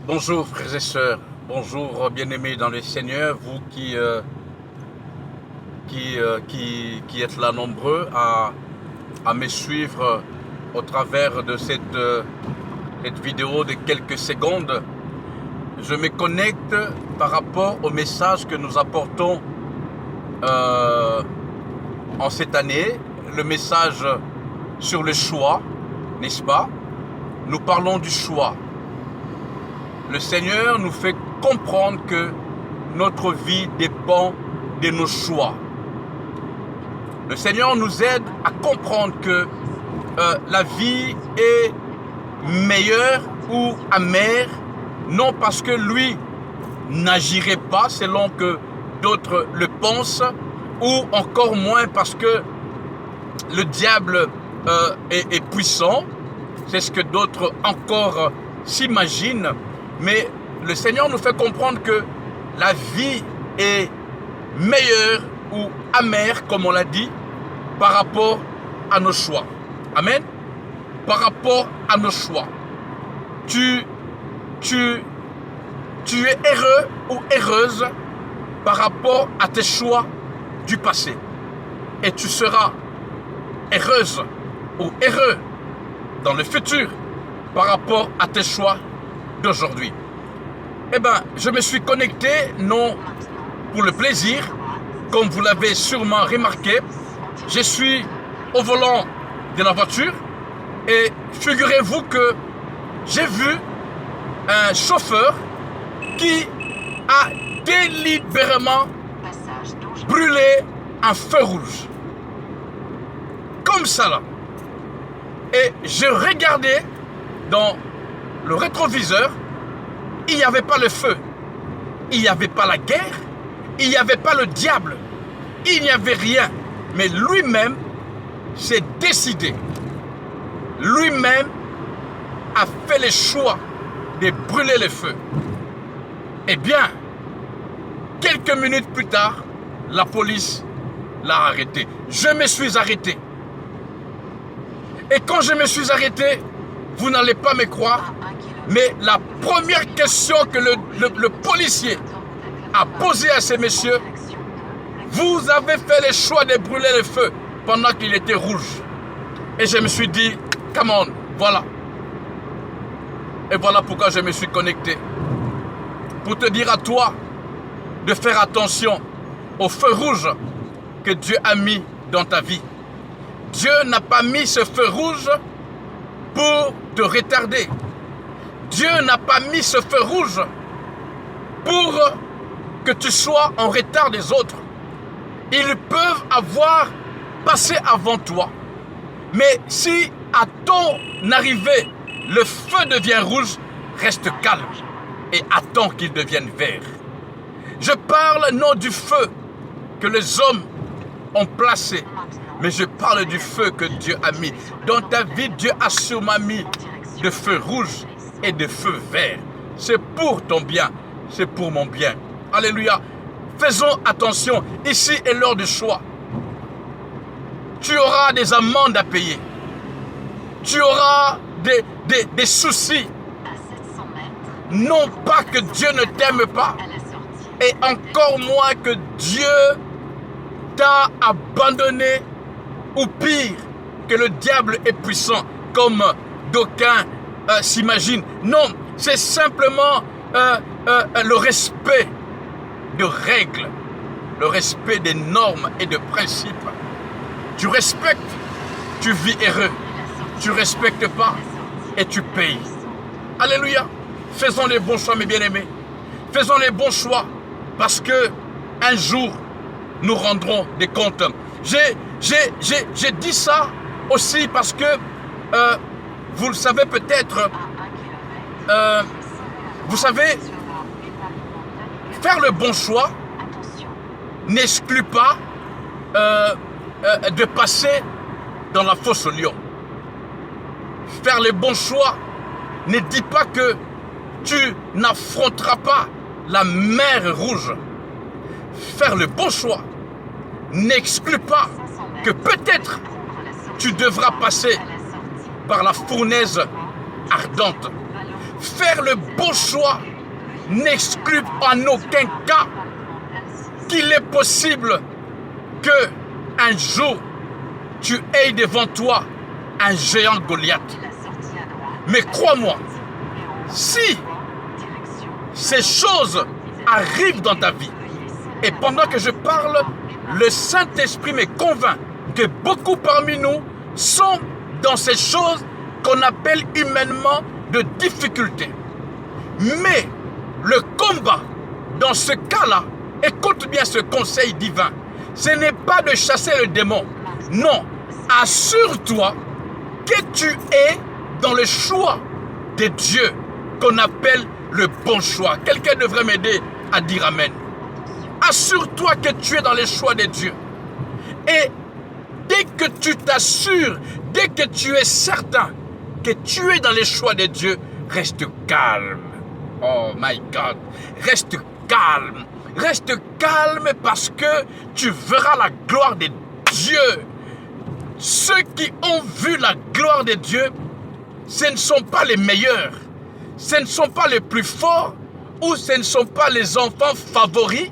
Bonjour frères et sœurs, bonjour bien-aimés dans le Seigneur, vous qui êtes là nombreux à me suivre au travers de cette vidéo de quelques secondes. Je me connecte par rapport au message que nous apportons en cette année, le message sur le choix, n'est-ce pas? Nous parlons du choix. Le Seigneur nous fait comprendre que notre vie dépend de nos choix. Le Seigneur nous aide à comprendre que la vie est meilleure ou amère, non parce que lui n'agirait pas selon que d'autres le pensent, ou encore moins parce que le diable est puissant, c'est ce que d'autres encore s'imaginent. Mais le Seigneur nous fait comprendre que la vie est meilleure ou amère, comme on l'a dit, par rapport à nos choix. Amen. Par rapport à nos choix. Tu es heureux ou heureuse par rapport à tes choix du passé. Et tu seras heureuse ou heureux dans le futur par rapport à tes choix d'aujourd'hui. Eh bien, je me suis connecté, non pour le plaisir, comme vous l'avez sûrement remarqué. Je suis au volant de la voiture et figurez-vous que j'ai vu un chauffeur qui a délibérément brûlé un feu rouge. Comme ça là. Et je regardais dans le rétroviseur, il n'y avait pas le feu, il n'y avait pas la guerre, il n'y avait pas le diable, il n'y avait rien. Mais lui-même s'est décidé, lui-même a fait le choix de brûler le feu. Eh bien, quelques minutes plus tard, la police l'a arrêté. Je me suis arrêté. Et quand je me suis arrêté, vous n'allez pas me croire, mais la première question que le policier a posée à ces messieurs, vous avez fait le choix de brûler le feu pendant qu'il était rouge. Et je me suis dit, come on, voilà. Et voilà pourquoi je me suis connecté. Pour te dire à toi de faire attention au feu rouge que Dieu a mis dans ta vie. Dieu n'a pas mis ce feu rouge pour te retarder. Dieu n'a pas mis ce feu rouge pour que tu sois en retard des autres. Ils peuvent avoir passé avant toi. Mais si à ton arrivée, le feu devient rouge, reste calme et attends qu'il devienne vert. Je parle non du feu que les hommes ont placé, mais je parle du feu que Dieu a mis. Dans ta vie, Dieu a sûrement mis de feu rouge et de feu vert. C'est pour ton bien, c'est pour mon bien. Alléluia. Faisons attention, ici est l'heure du choix. Tu auras des amendes à payer. Tu auras des soucis. Non pas que Dieu ne t'aime pas, et encore moins que Dieu t'a abandonné, ou pire, que le diable est puissant, comme d'aucuns s'imaginent. Non, c'est simplement le respect de règles, le respect des normes et de principes. Tu respectes, tu vis heureux. Tu ne respectes pas et tu payes. Alléluia. Faisons les bons choix, mes bien-aimés. Faisons les bons choix parce que un jour, nous rendrons des comptes. J'ai dit ça aussi parce que vous le savez peut-être, vous savez, faire le bon choix n'exclut pas de passer dans la fosse au lion. Faire le bon choix ne dit pas que tu n'affronteras pas la mer rouge. Faire le bon choix n'exclut pas que peut-être tu devras passer par la fournaise ardente. faire le bon choix n'exclut en aucun cas qu'il est possible que un jour tu aies devant toi un géant Goliath. Mais crois-moi, si ces choses arrivent dans ta vie, et pendant que je parle, le Saint-Esprit me convainc que beaucoup parmi nous sont dans ces choses qu'on appelle humainement de difficultés. Mais le combat, dans ce cas-là, écoute bien ce conseil divin, ce n'est pas de chasser le démon. Non, assure-toi que tu es dans le choix de Dieu, qu'on appelle le bon choix. Quelqu'un devrait m'aider à dire Amen. Assure-toi que tu es dans les choix de Dieu. Et dès que tu t'assures, dès que tu es certain que tu es dans les choix de Dieu, reste calme. Oh my God, reste calme. Reste calme parce que tu verras la gloire de Dieu. Ceux qui ont vu la gloire de Dieu, ce ne sont pas les meilleurs. Ce ne sont pas les plus forts ou ce ne sont pas les enfants favoris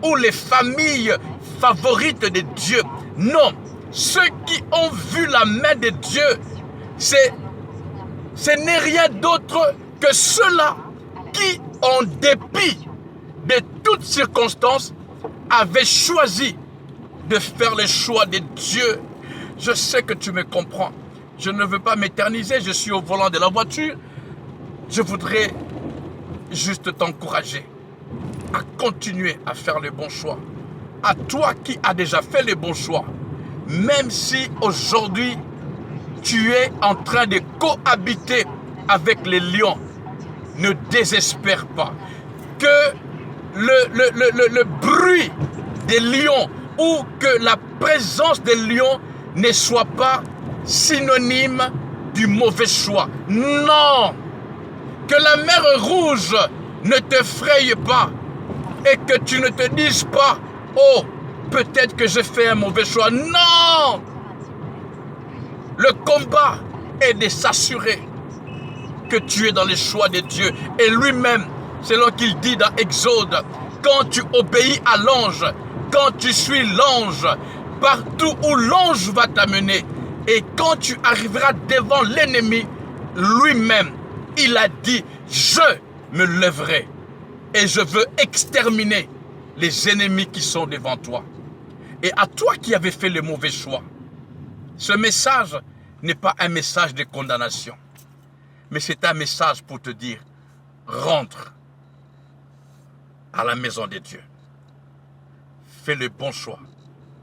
ou les familles favorites de Dieu. Non, ceux qui ont vu la main de Dieu, ce n'est rien d'autre que ceux-là qui, en dépit de toutes circonstances, avaient choisi de faire le choix de Dieu. Je sais que tu me comprends. Je ne veux pas m'éterniser, je suis au volant de la voiture. Je voudrais juste t'encourager à continuer à faire le bon choix. À toi qui as déjà fait le bon choix, même si aujourd'hui tu es en train de cohabiter avec les lions, ne désespère pas. Que le bruit des lions ou que la présence des lions ne soit pas synonyme du mauvais choix. Non! Que la mer rouge ne t'effraie pas et que tu ne te dises pas « Oh, peut-être que j'ai fait un mauvais choix. » Non! Le combat est de s'assurer que tu es dans les choix de Dieu. Et lui-même, selon qu'il dit dans Exode, quand tu obéis à l'ange, quand tu suis l'ange, partout où l'ange va t'amener, et quand tu arriveras devant l'ennemi, lui-même, il a dit, je me lèverai et je veux exterminer les ennemis qui sont devant toi. Et à toi qui avais fait le mauvais choix, ce message n'est pas un message de condamnation, mais c'est un message pour te dire, rentre à la maison de Dieu. Fais le bon choix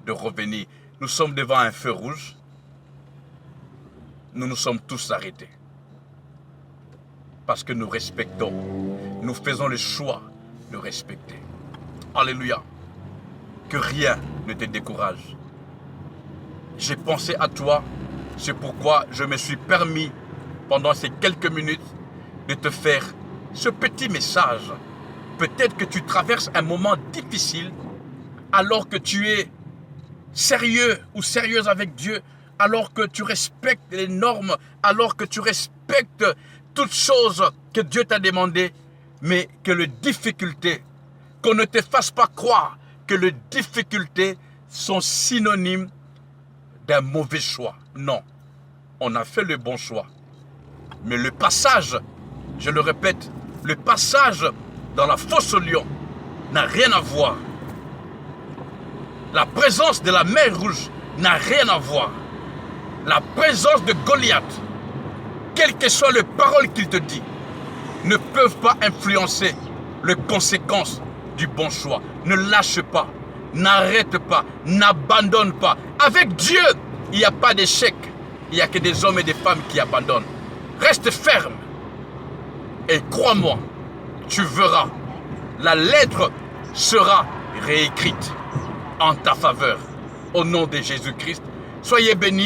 de revenir. Nous sommes devant un feu rouge. Nous nous sommes tous arrêtés. Parce que nous respectons. Nous faisons le choix de respecter. Alléluia. Que rien ne te décourage. J'ai pensé à toi. C'est pourquoi je me suis permis, pendant ces quelques minutes, de te faire ce petit message. Peut-être que tu traverses un moment difficile, alors que tu es sérieux ou sérieuse avec Dieu, alors que tu respectes les normes, alors que tu respectes toutes choses que Dieu t'a demandées, mais que les difficultés, qu'on ne te fasse pas croire que les difficultés sont synonymes d'un mauvais choix. Non, on a fait le bon choix. Mais le passage, je le répète, le passage dans la fosse au lion n'a rien à voir. La présence de la mer rouge n'a rien à voir. La présence de Goliath, quelles que soient les paroles qu'il te dit, ne peuvent pas influencer les conséquences du bon choix. Ne lâche pas, n'arrête pas, n'abandonne pas. Avec Dieu, il n'y a pas d'échec. Il n'y a que des hommes et des femmes qui abandonnent. Reste ferme. Et crois-moi, tu verras, la lettre sera réécrite en ta faveur. Au nom de Jésus-Christ, soyez bénis.